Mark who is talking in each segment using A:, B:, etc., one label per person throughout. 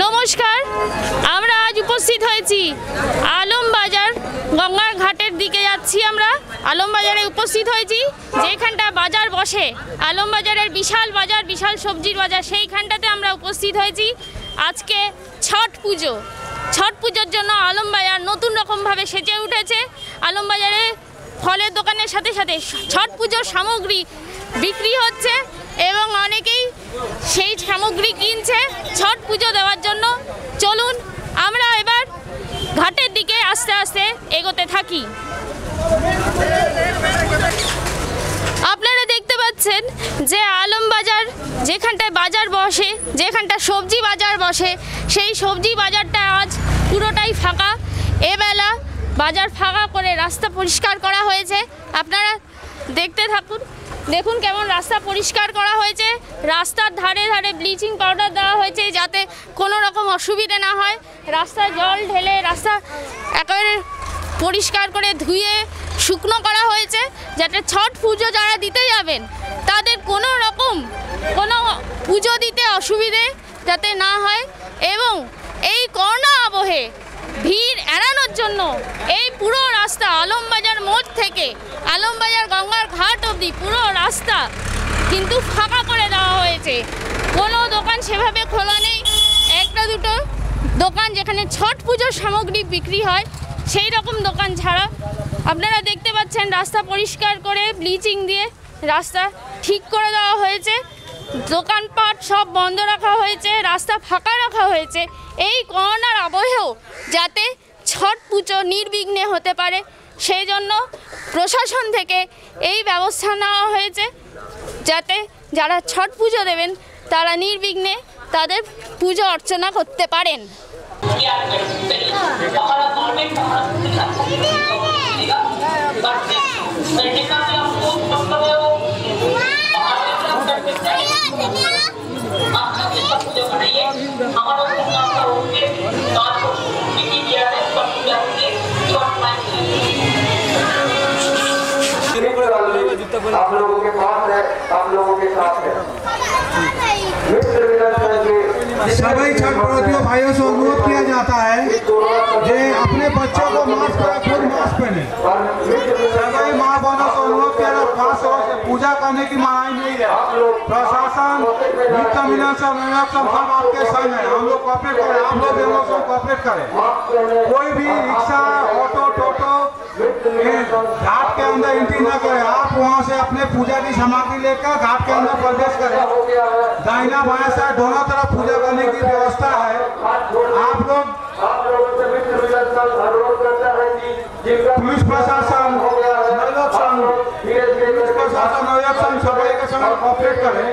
A: নমস্কার, আমরা আজ উপস্থিত হয়েছি আলমবাজার গঙ্গার ঘাটের দিকে যাচ্ছি। আমরা আলমবাজারে উপস্থিত হয়েছি, যেখানটা বাজার বসে, আলমবাজারের বিশাল বাজার, বিশাল সবজির বাজার, সেইখানটাতে আমরা উপস্থিত হয়েছি। আজকে ছট পুজো, ছট পুজোর জন্য আলমবাজার নতুন রকমভাবে সেজে উঠেছে। আলমবাজারে ফলের দোকানের সাথে সাথে ছট পুজোর সামগ্রী বিক্রি হচ্ছে এবং অনেকেই সেই সামগ্রী কিনছে ছট পুজো দেওয়ার জন্য। চলুন আমরা এবার ঘাটের দিকে আস্তে আস্তে এগোতে থাকি। আপনারা দেখতে পাচ্ছেন যে আলমবাজার যেখানটায় বাজার বসে, যেখানটা সবজি বাজার বসে, সেই সবজি বাজারটা আজ পুরোটাই ফাঁকা। এবেলা বাজার ফাঁকা করে রাস্তা পরিষ্কার করা হয়েছে। আপনারা দেখতে থাকুন, দেখুন কেমন রাস্তা পরিষ্কার করা হয়েছে। রাস্তার ধারে ধারে ব্লিচিং পাউডার দেওয়া হয়েছে যাতে কোনো রকম অসুবিধে না হয়। রাস্তায় জল ঢেলে রাস্তা একেবারে পরিষ্কার করে ধুয়ে শুকনো করা হয়েছে, যাতে ছট পুজো যারা দিতে যাবেন তাদের কোনো রকম কোনো পুজো দিতে অসুবিধে যাতে না হয়। এবং এই করোনা আবহে ভিড় এড়ানোর জন্য এই পুরো রাস্তা আলমবাজার মোড় থেকে আলমবাজার গঙ্গার ঘাট অবধি পুরো রাস্তা কিন্তু ফাঁকা করে দেওয়া হয়েছে। কোনো দোকান সেভাবে খোলা নেই, একটা দুটো দোকান যেখানে ছট পুজোর সামগ্রী বিক্রি হয় সেই রকম দোকান ছাড়া। আপনারা দেখতে পাচ্ছেন রাস্তা পরিষ্কার করে ব্লিচিং দিয়ে রাস্তা ঠিক করে দেওয়া হয়েছে। দোকানপাট সব বন্ধ রাখা হয়েছে, রাস্তা ফাঁকা রাখা হয়েছে এই করোনার আবহেও যাতে ছট পুজো নির্বিঘ্নে হতে পারে, সেই জন্য প্রশাসন থেকে এই ব্যবস্থা নেওয়া হয়েছে যাতে যারা ছট পুজো দেবেন তারা নির্বিঘ্নে তাদের পুজো অর্চনা করতে পারেন।
B: आप लोगों के पास है, आप लोगों के साथ है।
C: सभी छठ व्रतियों भाइयों से अनुरोध किया जाता है कि अपने बच्चों को मास्क पहने, खुद मास्क पहने। सभी माँ बहनों से अनुरोध किया जाता है, खास तौर से पूजा करने की मनाही नहीं है। प्रशासन सब आपके संग है, हम लोग कॉपरेट करें, आप लोग हम लोग सब कॉपरेट करें। कोई भी रिक्शा, ऑटो, टोटो घाट के अंदर एंट्री न करे। आप वहाँ से अपने पूजा की सामग्री लेकर घाट के अंदर प्रवेश करें। दाहिना बायां से दोनों तरफ पूजा करने की व्यवस्था है। आप लोग पुलिस प्रशासन, नवयुवक संघ, पुलिस प्रशासन, नवयुवक संघ सभी के संग कॉपरेट करें।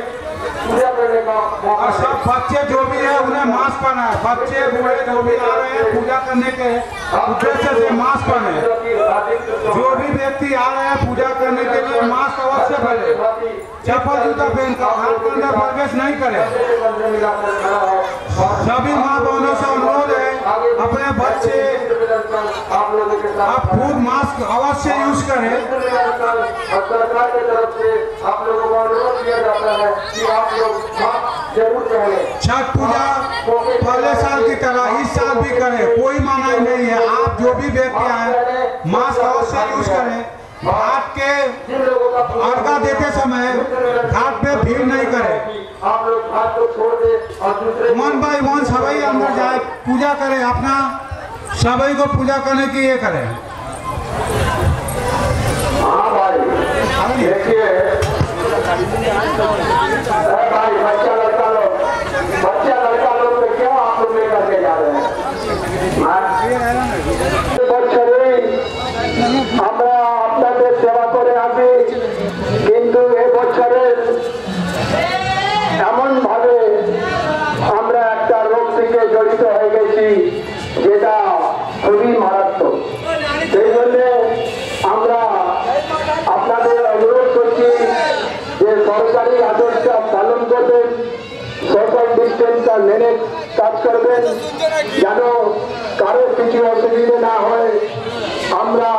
C: और सब बच्चे जो भी है उन्हें मास्क पहना है। बच्चे बूढ़े जो भी आ रहे हैं पूजा करने के उद्देश्य से मास्क पहने। जो भी व्यक्ति आ रहे हैं पूजा करने के लिए मास्क अवश्य पहने। चप्पल जूता पहनकर घाट के अंदर प्रवेश नहीं करें। सभी माँ बहनों से अनुरोध है, अपने बच्चे आप खुद मास्क अवश्य यूज करें।
B: सरकार की तरफ से आप लोगों को अनुरोध किया जाता है कि आप लोग मास्क जरूर पहने।
C: छठ पूजा पहले साल की तरह इस साल भी करें, कोई मनाही नहीं है। आप जो भी व्यक्ति आए मास्क अवश्य यूज करें। घाट के अर्घा देते समय घाट पे भीड़ नहीं करें।
B: आप लोग घाट को छोड़ दे और दूसरे
C: वन बाई वन सभी अंदर जाए, पूजा करें, अपना सभी को पूजा करने की ये करें।
B: हाँ भाई देखिए भाई बच्चा लड़का लोग तो क्यों आप लोग लेकर के जा रहे हैं? আমরা আপনাদের সেবা করে আসি, কিন্তু এবছরের এমন ভাবে আমরা একটা রোগ থেকে জড়িত হয়ে গেছি যেটা খুবই মারাত্মক। সেই জন্য আমরা আপনাদের অনুরোধ করছি যে সরকারি আদর্শ পালন করবেন, সোশ্যাল ডিস্টেন্সটা মেনে কাজ করবেন, যেন কারোর কিছু অসুবিধা না হয়। আমরা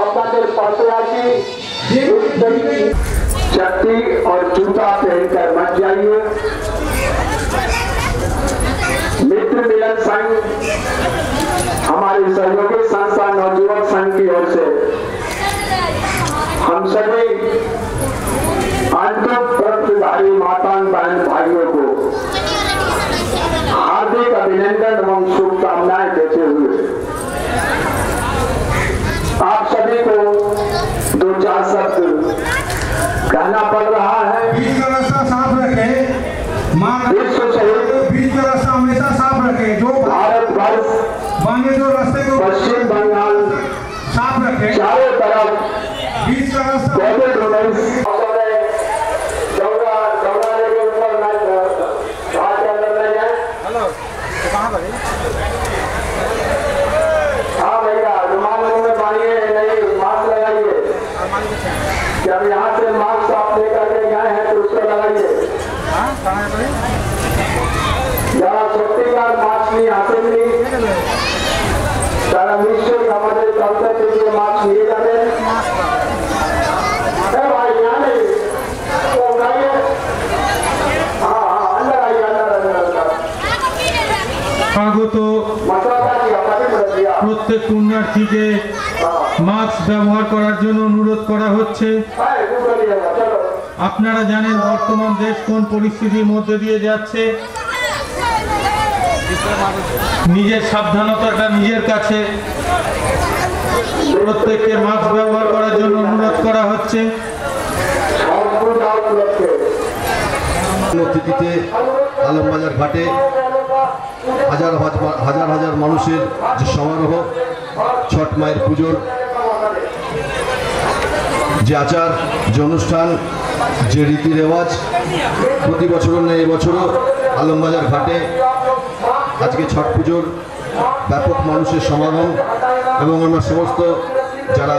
B: আপনাদের पास आती चट्टी और जूता पहनकर मत जाइए। संघ, हमारी सहयोगी संस्था नवयुवक संघ की ओर से हम सभी अंतर्प्रधारी माता बहन भाइयों को हार्दिक अभिनंदन एवं शुभकामनाएं देते हुए आप सभी को दो चार शब्द कहना पड़ रहा है।
C: बीच का रास्ता साफ रखे,
B: विश्व सहित
C: बीच का रास्ता हमेशा साफ रखे, जो
B: भारत वर्ष
C: बांगे जो रास्ते को
B: पश्चिम बंगाल
C: साफ रखे,
B: चारों तरफ
C: बीच का रास्ता
B: कोविड-19 हाँ भैया रुमाल में पानी नहीं, मास्क लगाइए। जब यहाँ से मास्क आप लेकर के गए हैं तो उसको लगाइए। যারা সত্যিকার মাছ নিয়ে আসেননি তারা নিশ্চয়ই আমাদের কাউন্টার থেকে মাছ নিয়ে যাবেন। ভাই জানে अंदर आइए,
C: স্বাগত
B: मसाला की हमारी मर्जिया
C: প্রত্যেক পুণ্যার্থীকে মাস্ক ব্যবহার করার জন্য অনুরোধ করা হচ্ছে।
B: है चलो
C: আপনারা জানেন বর্তমান দেশ কোন পরিস্থিতির মধ্যে দিয়ে যাচ্ছে। নিজের সাবধানতাটা নিজের কাছে, প্রত্যেককে মাস্ক ব্যবহার করার জন্য অনুরোধ করা হচ্ছে।
D: অতিথিতে আলমবাজার ঘাটে হাজার হাজার মানুষের যে সমারোহ, ছট মায়ের পুজোর যে আচার, যে অনুষ্ঠান, যে রীতি রেওয়াজ প্রতি বছরও নেই, এবছরও আলমবাজার ঘাটে আজকে ছট পুজোর ব্যাপক মানুষের সমাগম। এবং আমরা সমস্ত যারা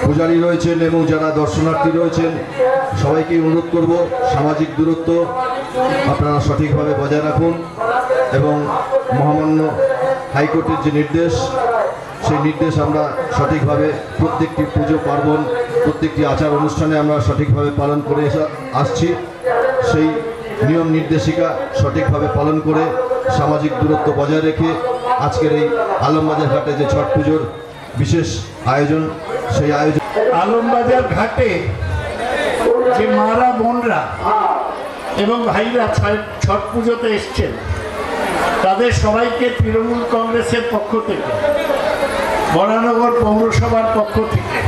D: পূজারী রয়েছেন এবং যারা দর্শনার্থী রয়েছেন সবাইকে অনুরোধ করব, সামাজিক দূরত্ব আপনারা সঠিকভাবে বজায় রাখুন এবং মহামান্য হাইকোর্টের যে নির্দেশ, সেই নির্দেশ আমরা সঠিকভাবে প্রত্যেকটি পুজো পার্বণ, প্রত্যেকটি আচার অনুষ্ঠানে আমরা সঠিকভাবে পালন করে আসছি। সেই নিয়ম নির্দেশিকা সঠিকভাবে পালন করে সামাজিক দূরত্ব বজায় রেখে আজকের এই আলমবাজার ঘাটে যে ছট পুজোর বিশেষ আয়োজন, সেই আয়োজন
E: আলমবাজার ঘাটে যে মারা বোনরা এবং ভাইরা ছট পুজোতে এসছেন তাদের সবাইকে তৃণমূল কংগ্রেসের পক্ষ থেকে, বরানগর পৌরসভার পক্ষ থেকে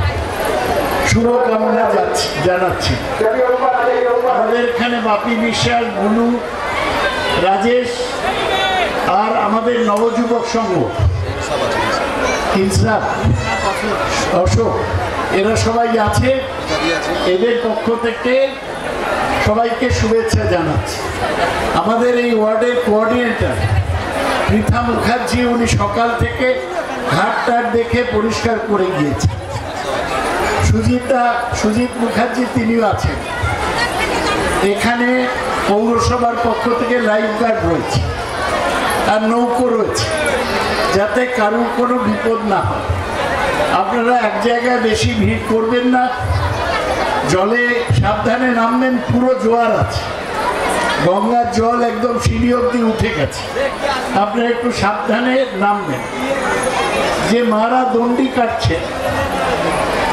E: শুভকামনা জানাচ্ছি। আমাদের এখানে বাপি বিশ্বাস, বুলু, রাজেশ আর আমাদের নবযুবক সংঘ ইনসাফ, অশোক, এরা সবাই আছে। এদের পক্ষ থেকে সবাইকে শুভেচ্ছা জানাচ্ছি। আমাদের এই ওয়ার্ডের কোঅর্ডিনেটর পৃথা মুখার্জি, উনি সকাল থেকে ঘাটটার দেখে পরিষ্কার করে গিয়েছে। সুজিত মুখার্জি তিনিও আছেন। এখানে পৌরসভার পক্ষ থেকে লাইফ গার্ড রয়েছে আর নৌকো রয়েছে, যাতে কারোর কোনো বিপদ না হয়। আপনারা এক জায়গায় বেশি ভিড় করবেন না, জলে সাবধানে নামবেন। পুরো জোয়ার আছে, গঙ্গার জল একদম সিঁড়ি অবধি উঠে গেছে, আপনারা একটু সাবধানে নামবেন। যে মারা দণ্ডি কাটছে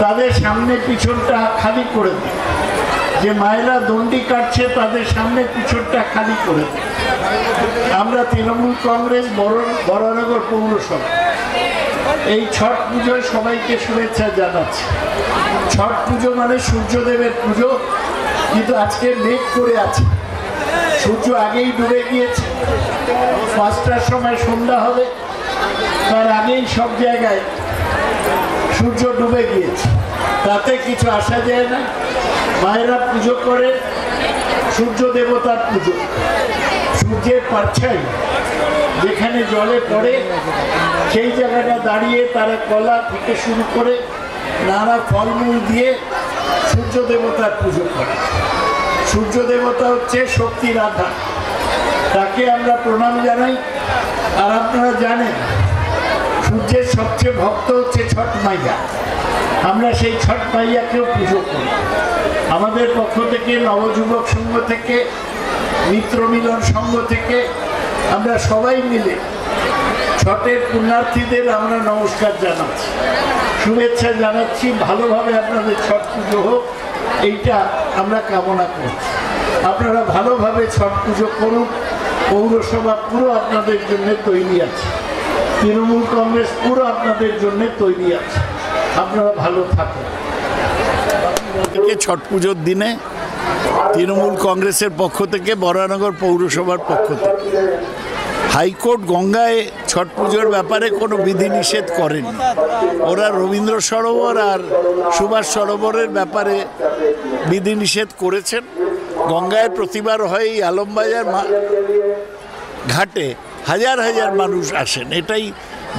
E: তাদের সামনে পিছনটা খালি করে দিন। যে মায়েরা দণ্ডি কাটছে তাদের সামনে পিছনটা খালি করে দিন। আমরা তৃণমূল কংগ্রেস বরানগর পৌরসভা এই ছট পুজোয় সবাইকে শুভেচ্ছা জানাচ্ছি। ছট পুজো মানে সূর্যদেবের পুজো, কিন্তু আজকে মেঘ করে আছে, সূর্য আগেই ডুবে গিয়েছে। 5টার সময় সন্ধ্যা হবে, তার আগেই সব জায়গায় সূর্য ডুবে গিয়েছে, তাতে কিছু আসা যায় না। মায়েরা পুজো করে সূর্য দেবতার পুজো। সূর্যের পারছাই যেখানে জলে পড়ে সেই জায়গাটা দাঁড়িয়ে তারা কলা থেকে শুরু করে নানা ফলমূল দিয়ে সূর্য দেবতার পুজো করে। সূর্য দেবতা হচ্ছে শক্তির আধার, তাকে আমরা প্রণাম জানাই। আর আপনারা জানেন সূর্যের সবচেয়ে ভক্ত হচ্ছে ছট মাইয়া। আমরা সেই ছট মাইয়াকেও পুজো করি। আমাদের পক্ষ থেকে, নবযুবক সংঘ থেকে, মিত্র মিলন সংঘ থেকে আমরা সবাই মিলে ছটের পুণ্যার্থীদের আমরা নমস্কার জানাচ্ছি, শুভেচ্ছা জানাচ্ছি। ভালোভাবে আপনাদের ছট পুজো হোক, এইটা আমরা কামনা করছি। আপনারা ভালোভাবে ছট পুজো করুন। পৌরসভা পুরো আপনাদের জন্য তৈরি আছে, তৃণমূল কংগ্রেস পুরো আপনাদের জন্য তৈরি আছে। আপনারা ভালো থাকুন।
F: ছট পুজোর দিনে তৃণমূল কংগ্রেসের পক্ষ থেকে, বরানগর পৌরসভার পক্ষ থেকে হাইকোর্ট গঙ্গায় ছট পুজোর ব্যাপারে কোনো বিধিনিষেধ করেনি। ওরা রবীন্দ্র সরোবর আর সুভাষ সরোবরের ব্যাপারে বিধিনিষেধ করেছেন। গঙ্গায় প্রতিবার হয় এই আলমবাজার ঘাটে হাজার হাজার মানুষ আসেন, এটাই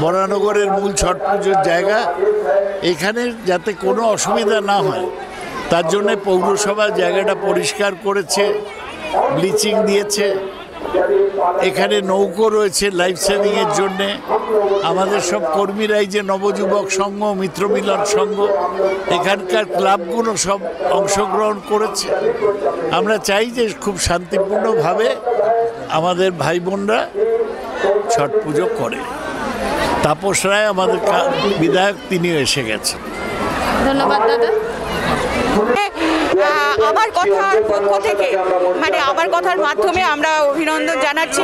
F: বরানগরের মূল ছট পুজোর জায়গা। এখানে যাতে কোনো অসুবিধা না হয় তার জন্যে পৌরসভা জায়গাটা পরিষ্কার করেছে, ব্লিচিং দিয়েছে। এখানে নৌকো রয়েছে লাইফ সেভিংয়ের জন্যে। আমাদের সব কর্মীরাই যে নবযুবক সংঘ, মিত্রমিলন সংঘ, এখানকার ক্লাবগুলো সব অংশগ্রহণ করেছে। আমরা চাই যে খুব শান্তিপূর্ণভাবে আমাদের ভাই বোনরা ছট পুজো করে। তাপস রায় আমাদের বিধায়ক, তিনিও এসে গেছেন।
A: ধন্যবাদ দাদা।
G: আমার কথার পক্ষ থেকে আমার কথার মাধ্যমে আমরা অভিনন্দন জানাচ্ছি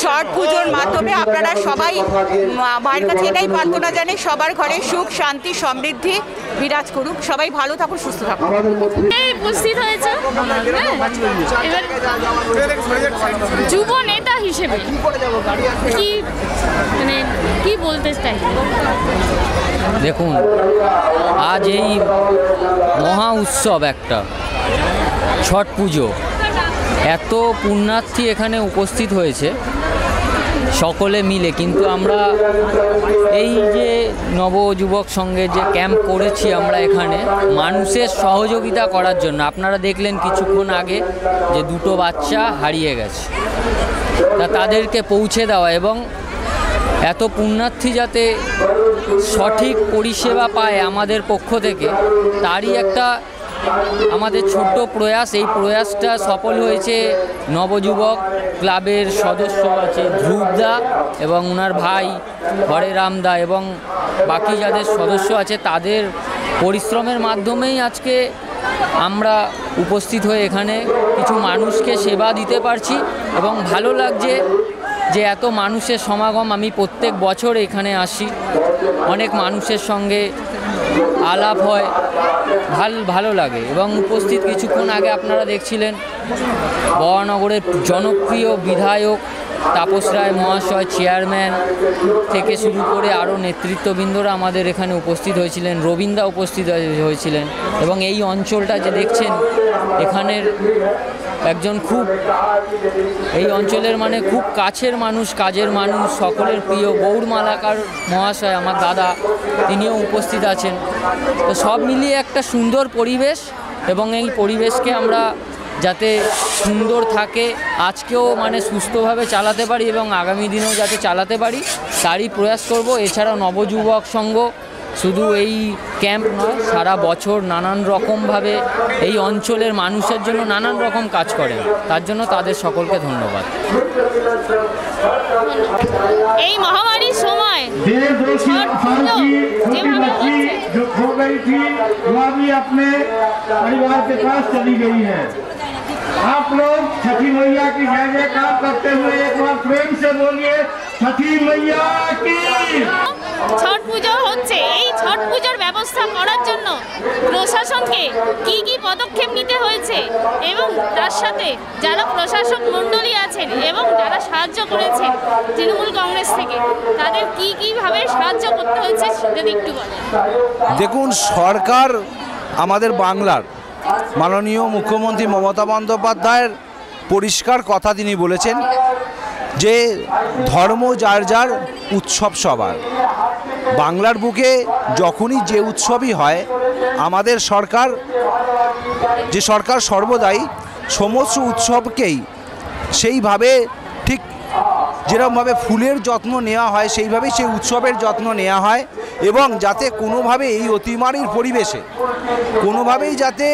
G: ছট পুজোর মাধ্যমে। আপনারা সবাই মায়ের কাছে এটাই প্রার্থনা জানি, সবার ঘরে সুখ শান্তি সমৃদ্ধি বিরাজ করুক। সবাই ভালো থাকুন, সুস্থ থাকুন।
A: উপস্থিত হয়েছে এবার যুব নেতা হিসেবে কি বলতে চাই?
H: দেখুন, আজ এই মহা উৎসব একটা ছট পুজো, এত পুণ্যার্থী এখানে উপস্থিত হয়েছে সকলে মিলে। কিন্তু আমরা এই যে নবযুবক সঙ্গে যে ক্যাম্প করেছি আমরা এখানে মানুষের সহযোগিতা করার জন্য, আপনারা দেখলেন কিছুক্ষণ আগে যে দুটো বাচ্চা হারিয়ে গেছে, তা তাদেরকে পৌঁছে দেওয়া এবং এত পুণ্যার্থী যাতে সঠিক পরিষেবা পায় আমাদের পক্ষ থেকে, তারই একটা আমাদের ছোট্ট প্রয়াস। এই প্রয়াসটা সফল হয়েছে নবযুবক ক্লাবের সদস্য আছে ধ্রুবদা এবং ওনার ভাই হরে রামদা এবং বাকি যাদের সদস্য আছে তাদের পরিশ্রমের মাধ্যমেই আজকে আমরা উপস্থিত হয়ে এখানে কিছু মানুষকে সেবা দিতে পারছি এবং ভালো লাগছে যে এত মানুষের সমাগম। আমি প্রত্যেক বছর এখানে আসি, অনেক মানুষের সঙ্গে আলাপ হয়, ভালো লাগে। এবং উপস্থিত কিছুক্ষণ আগে আপনারা দেখছিলেন বরানগরের জনপ্রিয় বিধায়ক তাপস রায় মহাশয়, চেয়ারম্যান থেকে শুরু করে আরও নেতৃত্ববৃন্দরা আমাদের এখানে উপস্থিত হয়েছিলেন, রবীন্দ্র উপস্থিত হয়েছিলেন। এবং এই অঞ্চলটা যে দেখছেন এখানের একজন এই অঞ্চলের খুব কাছের মানুষ, কাজের মানুষ, সকলের প্রিয় গৌর মালাকার মহাশয় আমার দাদা, তিনিও উপস্থিত আছেন। তো সব মিলিয়ে একটা সুন্দর পরিবেশ এবং এই পরিবেশকে আমরা যাতে সুন্দর থাকে, আজকেও সুস্থভাবে চালাতে পারি এবং আগামী দিনেও যাতে চালাতে পারি তারই প্রয়াস করব। এছাড়াও নবযুবক সংঘ শুধু এই ক্যাম্প নয়, সারা বছর নানান রকমভাবে এই অঞ্চলের মানুষের জন্য নানান রকম কাজ করেন, তার জন্য তাদের সকলকে ধন্যবাদ।
A: এই মহামারীর সময়
C: आप लोग छठी मैया की जय जयकार करते हुए एक बार प्रेम से बोलिए छठी मैया की।
A: ছট পুজো হচ্ছে, এই ছট পুজোর ব্যবস্থা করার জন্য প্রশাসনকে কি কি পদক্ষেপ নিতে হয়েছে এবং তার সাথে যারা প্রশাসক মণ্ডলী আছেন এবং যারা সাহায্য করেছেন তৃণমূল কংগ্রেস থেকে, তাদের কিভাবে সাহায্য করতে হয়েছে যদি একটু বলেন।
I: দেখুন, সরকার আমাদের বাংলার মাননীয় মুখ্যমন্ত্রী মমতা বন্দ্যোপাধ্যায়ের পরিষ্কার কথা তিনি বলেছেন যে ধর্ম যার যার, উৎসব সবার। বাংলার বুকে যখনই যে উৎসবই হয় আমাদের সরকার সর্বদাই সমস্ত উৎসবকেই সেইভাবে ঠিক যেরকমভাবে ফুলের যত্ন নেওয়া হয় সেইভাবেই সেই উৎসবের যত্ন নেওয়া হয়, এবং যাতে কোনোভাবে এই অতিমারির পরিবেশে কোনোভাবেই যাতে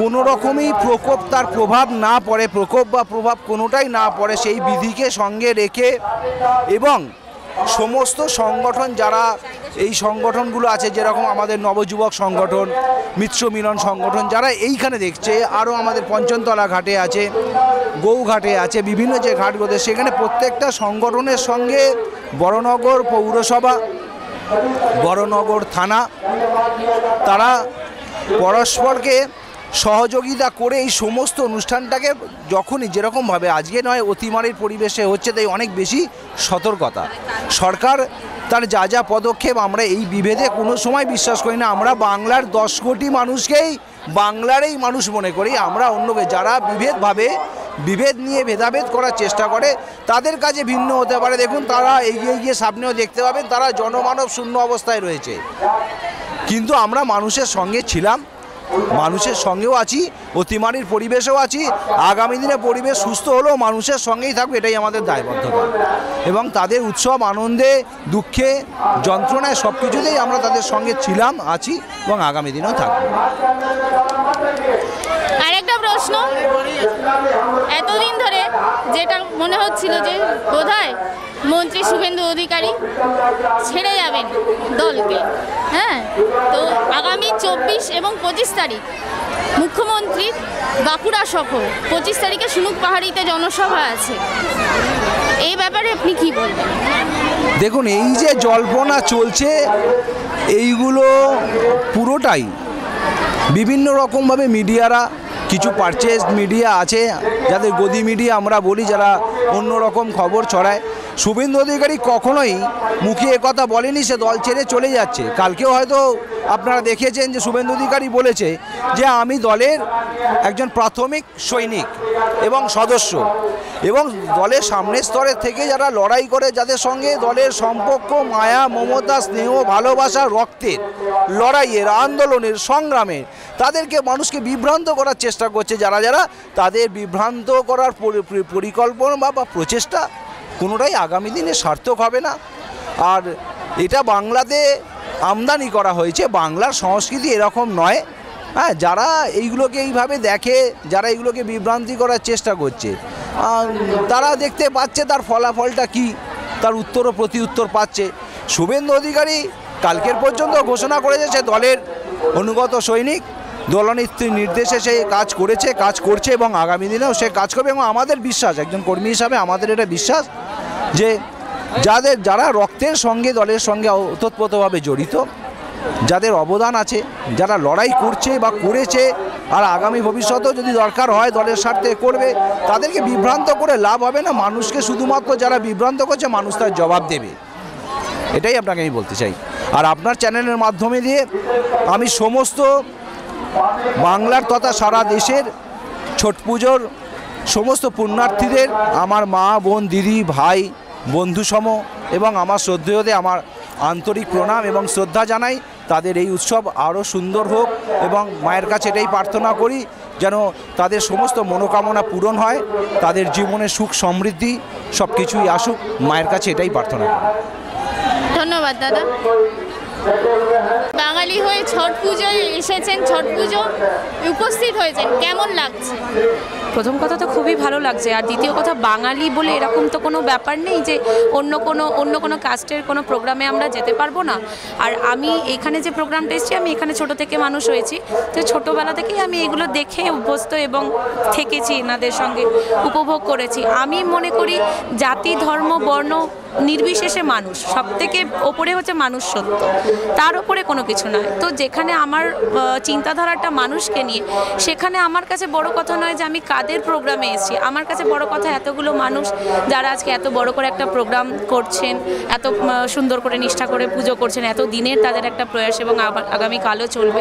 I: কোনো রকমই প্রকোপ তার প্রভাব না পড়ে, প্রকোপ বা প্রভাব কোনোটাই না পড়ে, সেই বিধিকে সঙ্গে রেখে এবং সমস্ত সংগঠন যারা এই সংগঠনগুলো আছে, যেরকম আমাদের নবযুবক সংগঠন, মিত্র মিলন সংগঠন, যারা এইখানে দেখছে, আরও আমাদের পঞ্চমতলা ঘাটে আছে, গৌঘাটে আছে, বিভিন্ন যে ঘাটগুলোতে, সেখানে প্রত্যেকটা সংগঠনের সঙ্গে বড়নগর পৌরসভা, বড়নগর থানা, তারা পরস্পরকে সহযোগিতা করে এই সমস্ত অনুষ্ঠানটাকে যখনই যেরকমভাবে আজকে নয় অতিমারির পরিবেশে হচ্ছে, তাই অনেক বেশি সতর্কতা। সরকার তার যা যা পদক্ষেপ, আমরা এই বিভেদে কোনো সময় বিশ্বাস করি না। আমরা বাংলার 10 কোটি মানুষকেই বাংলারই মানুষ মনে করি। আমরা অন্যকে যারা বিভেদ নিয়ে ভেদাভেদ করার চেষ্টা করে, তাদের কাছে ভিন্ন হতে পারে। দেখুন, তারা এগিয়ে গিয়ে সামনেও দেখতে পাবেন তারা জনমানব শূন্য অবস্থায় রয়েছে, কিন্তু আমরা মানুষের সঙ্গে ছিলাম, মানুষের সঙ্গেও আছি, অতিমারির পরিবেশেও আছি। আগামী দিনে পরিবেশ সুস্থ হলেও মানুষের সঙ্গেই থাকবে, এটাই আমাদের দায়বদ্ধতা। এবং তাদের উৎসব, আনন্দে, দুঃখে, যন্ত্রণায় সব কিছুতেই আমরা তাদের সঙ্গে ছিলাম, আছি এবং আগামী দিনেও থাকবো।
A: আরেকটা প্রশ্ন, এতদিন ধরে যেটা মনে হচ্ছিল যে বোধহয় মন্ত্রী শুভেন্দু অধিকারী ছেড়ে যাবেন দলকে, হ্যাঁ, তো আগামী 24 এবং 25 তারিখ মুখ্যমন্ত্রীর বাঁকুড়া সফর, 25 তারিখে সুনুক পাহাড়িতে জনসভা আছে, এই ব্যাপারে আপনি কি বলবেন?
I: দেখুন, এই যে জল্পনা চলছে, এইগুলো পুরোটাই বিভিন্ন রকমভাবে মিডিয়ারা, কিছু পারচেজ মিডিয়া আছে যাদের গদি মিডিয়া আমরা বলি, যারা অন্য রকম খবর ছড়ায়। শুভেন্দু অধিকারী কখনোই মুখে একথা বলেনি সে দল ছেড়ে চলে যাচ্ছে। কালকেও হয়তো আপনারা দেখেছেন যে শুভেন্দু অধিকারী বলেছে যে আমি দলের একজন প্রাথমিক সৈনিক এবং সদস্য, এবং দলের সামনের স্তরের থেকে যারা লড়াই করে, যাদের সঙ্গে দলের সম্পর্ক, মায়া, মমতা, স্নেহ, ভালোবাসা, রক্তের লড়াইয়ের, আন্দোলনের, সংগ্রামে, তাদেরকে মানুষকে বিভ্রান্ত করার চেষ্টা করছে যারা তাদের বিভ্রান্ত করার পরিকল্পনা বা প্রচেষ্টা কোনোটাই আগামী দিনে সার্থক হবে না। আর এটা বাংলাতে আমদানি করা হয়েছে, বাংলার সংস্কৃতি এরকম নয়। হ্যাঁ, যারা এইগুলোকে এইভাবে দেখে, যারা এইগুলোকে বিভ্রান্তি করার চেষ্টা করছে, তারা দেখতে পাচ্ছে তার ফলাফলটা কি, তার উত্তর ও প্রতি উত্তর পাচ্ছে। শুভেন্দু অধিকারী কালকের পর্যন্ত ঘোষণা করেছে সে দলের অনুগত সৈনিক, দলনেত্রীর নির্দেশে সে কাজ করেছে, কাজ করছে এবং আগামী দিনেও সে কাজ করবে। এবং আমাদের বিশ্বাস, একজন কর্মী হিসাবে আমাদের এটা বিশ্বাস যে যারা রক্তের সঙ্গে, দলের সঙ্গে ওতপ্রোতভাবে জড়িত, যাদের অবদান আছে, যারা লড়াই করছে বা করেছে, আর আগামী ভবিষ্যতেও যদি দরকার হয় দলের স্বার্থে করবে, তাদেরকে বিভ্রান্ত করে লাভ হবে না। মানুষকে শুধুমাত্র যারা বিভ্রান্ত করছে, মানুষ তার জবাব দেবে, এটাই আপনাকে আমি বলতে চাই। আর আপনার চ্যানেলের মাধ্যমে দিয়ে আমি সমস্ত বাংলার তথা সারা দেশের ছট পুজোর সমস্ত পুণ্যার্থীদের, আমার মা, বোন, দিদি, ভাই, বন্ধুসম এবং আমার শ্রদ্ধেয়দের আমার আন্তরিক প্রণাম এবং শ্রদ্ধা জানাই। তাদের এই উৎসব আরও সুন্দর হোক এবং মায়ের কাছে এটাই প্রার্থনা করি যেন তাদের সমস্ত মনোকামনা পূরণ হয়, তাদের জীবনে সুখ সমৃদ্ধি সব কিছুই আসুক, মায়ের কাছে এটাই প্রার্থনা করি।
A: ধন্যবাদ দাদা। বাঙালি হয়ে ছট পুজোয় এসেছেন, ছট পুজো উপস্থিত হয়েছেন, কেমন লাগছে?
J: প্রথম কথা তো খুবই ভালো লাগছে, আর দ্বিতীয় কথা বাঙালি বলে এরকম তো কোনো ব্যাপার নেই যে অন্য কোনো কাস্টের কোনো প্রোগ্রামে আমরা যেতে পারবো না। আর আমি এখানে যে প্রোগ্রামটা এসেছি, আমি এখানে ছোট থেকে মানুষ হয়েছি, তো ছোটোবেলা থেকেই আমি এগুলো দেখে অভ্যস্ত এবং থেকেছি, এনাদের সঙ্গে উপভোগ করেছি। আমি মনে করি জাতি, ধর্ম, বর্ণ নির্বিশেষে মানুষ, সব থেকে ওপরে হচ্ছে মানুষ সত্য, তার ওপরে কোনো কিছু নয়। তো যেখানে আমার চিন্তাধারাটা মানুষকে নিয়ে, সেখানে আমার কাছে বড় কথা নয় যে আমি কাদের প্রোগ্রামে এসেছি, আমার কাছে বড় কথা এতগুলো মানুষ যারা আজকে এত বড় করে একটা প্রোগ্রাম করছেন, এত সুন্দর করে নিষ্ঠা করে পুজো করছেন, এত দিনের তাদের একটা প্রয়াস এবং আগামীকালও চলবে,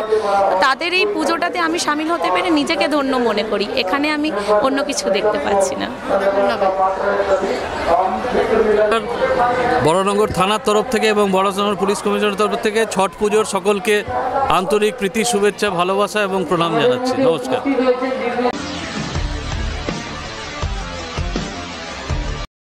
J: তাদের এই পুজোটাতে আমি সামিল হতে পেরে নিজেকে ধন্য মনে করি। এখানে আমি অন্য কিছু দেখতে পাচ্ছি না।
K: বড়নগর থানার তরফ থেকে এবং বড়নগর পুলিশ কমিশনের তরফ থেকে ছট পুজোর সকলকে আন্তরিক প্রীতি, শুভেচ্ছা, ভালোবাসা এবং প্রণাম জানাচ্ছি। নমস্কার।